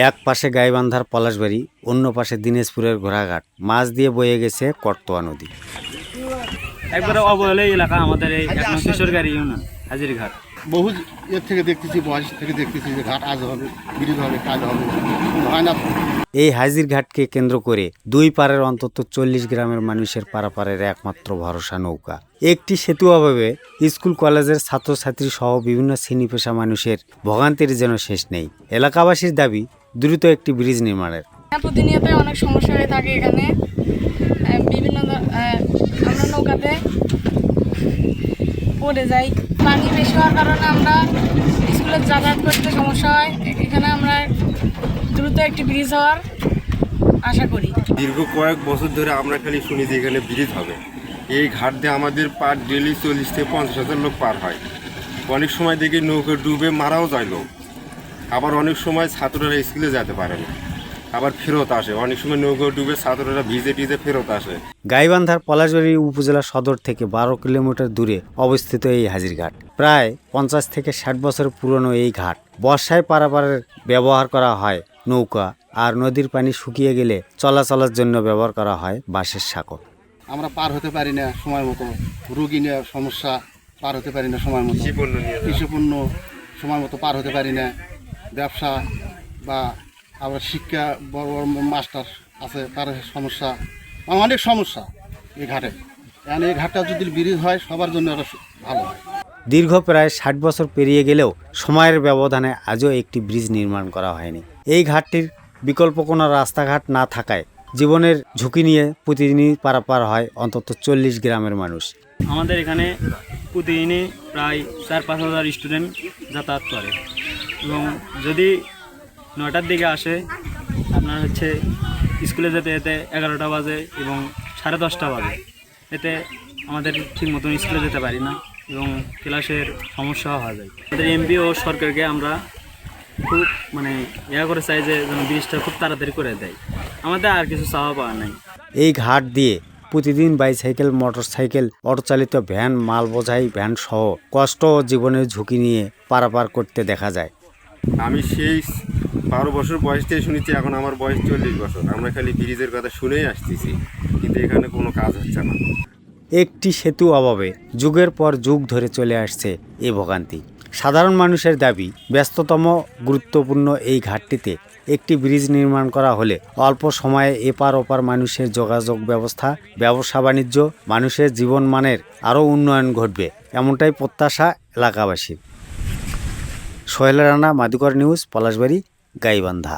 এক পাশে গাইবান্ধার পলাশবাড়ি, অন্য পাশে দিনাজপুরের ঘোড়াঘাট, মাছ দিয়ে বয়ে গেছে করতোয়া নদী। একবারে অবহেলা এলাকা আমাদের এই কিশোরগাড়ি ইউনিয়ন হাজিরঘাট। বহু এর থেকে দেখতেছি, বয়স থেকে দেখতেছি যে ঘাট আজ হবে, ব্রিজ হবে, কাজ হবে, হয় না। এই হাজিরঘাটকে কেন্দ্র করে দুই পারের অন্তত 40 গ্রামের মানুষের পারাপারের একমাত্র ভরসা নৌকা। একটি সেতু অভাবে স্কুল কলেজের ছাত্রছাত্রী সহ বিভিন্ন শ্রেণী পেশা মানুষের ভোগান্তির যেন শেষ নেই। এলাকাবাসীর দাবি দ্রুত একটি ব্রিজ নির্মাণের। প্রতিনিয়ত অনেক সমস্যা হয়ে থাকে এখানে। বিভিন্ন আমরা নৌকাতে পড়ে যাই, পানি বেশি হওয়ার কারণে আমরা স্কুলে যাতায়াত করতে সমস্যা হয়। এখানে আমরা দ্রুত একটি ব্রিজ হওয়ার আশা করি। দীর্ঘ কয়েক বছর ধরে আমরা খালি শুনি যে এখানে ব্রিজ হবে। এই ঘাট দিয়ে আমাদের পার ডেলি 40 থেকে 50,000 লোক পার হয়। অনেক সময় দেখি নৌকা ডুবে মারাও যায় লোক। আবার অনেক সময় ছাত্ররা স্কুলে যেতে পারে না, আবার ফেরত আসে। অনেক সময় নৌকা ডুবে ছাত্ররা ভিজে টিজে ফেরত আসে। গাইবান্ধার পলাশবাড়ি উপজেলা সদর থেকে 12 কিলোমিটার দূরে অবস্থিত এই হাজিরঘাট। প্রায় 50 থেকে 60 বছর পুরনো এই ঘাট বর্ষায় পারাপারের ব্যবহার করা হয় নৌকা, আর নদীর পানি শুকিয়ে গেলে চলাচলের জন্য ব্যবহার করা হয় বাঁশের সাঁকো। আমরা পার হতে পারি না সময় মতো, রোগী নিয়ে সমস্যা, পার হতে পারি না সময় মতো, কৃষিপণ্য সময় মতো পার হতে পারি না, ব্যবসা বা আবার শিক্ষা, বড় বড় মাস্টার আছে তার সমস্যা, অনেক সমস্যা এই ঘাটে। কারণ এই ঘাটটা যদি ব্রিজ হয় সবার জন্য এটা ভালো হয়। দীর্ঘ প্রায় 60 বছর পেরিয়ে গেলেও সময়ের ব্যবধানে আজও একটি ব্রিজ নির্মাণ করা হয়নি। এই ঘাটটির বিকল্প কোনো রাস্তাঘাট না থাকায় জীবনের ঝুঁকি নিয়ে প্রতিদিনই পারাপার হয় অন্তত 40 গ্রামের মানুষ। আমাদের এখানে প্রতিদিনই প্রায় 4-5 হাজার স্টুডেন্ট যাতায়াত করে, এবং যদি 9টার দিকে আসে আপনার স্কুলে যেতে যেতে 11টা বাজে এবং 10:30 বাজে। এতে আমাদের ঠিক মতন স্কুলে যেতে পারি না এবং ক্লাসের সমস্যাও হয়ে যায়। আমাদের এমপি ও সরকারকে আমরা খুব করে চাই যে যেন ব্রিজটা খুব তাড়াতাড়ি করে দেয়। আমাদের আর কিছু চাওয়া পাওয়া নাই। এই ঘাট দিয়ে প্রতিদিন বাইসাইকেল, মোটরসাইকেল, অটোচালিত ভ্যান, মাল বোঝাই ভ্যান সহ কষ্ট ও জীবনের ঝুঁকি নিয়ে পারাপার করতে দেখা যায়। আমি সেই 12 বছর বয়স থেকে শুনেছি, এখন আমার বয়স 40 বছর। আমরা খালি ব্রিজের কথা শুনেই আসতেছি, কিন্তু এখানে কোনো কাজ হচ্ছে না। একটি সেতু অভাবে যুগের পর যুগ ধরে চলে আসছে এই ভোগান্তি। সাধারণ মানুষের দাবি, ব্যস্ততম গুরুত্বপূর্ণ এই ঘাটটিতে একটি ব্রিজ নির্মাণ করা হলে অল্প সময়ে এপার ওপার মানুষের যোগাযোগ ব্যবস্থা, ব্যবসা বাণিজ্য, মানুষের জীবনমানের আরও উন্নয়ন ঘটবে, এমনটাই প্রত্যাশা এলাকাবাসীর। সোহেল রানা, মাদুকর নিউজ, পলাশবাড়ি, গাইবান্ধা।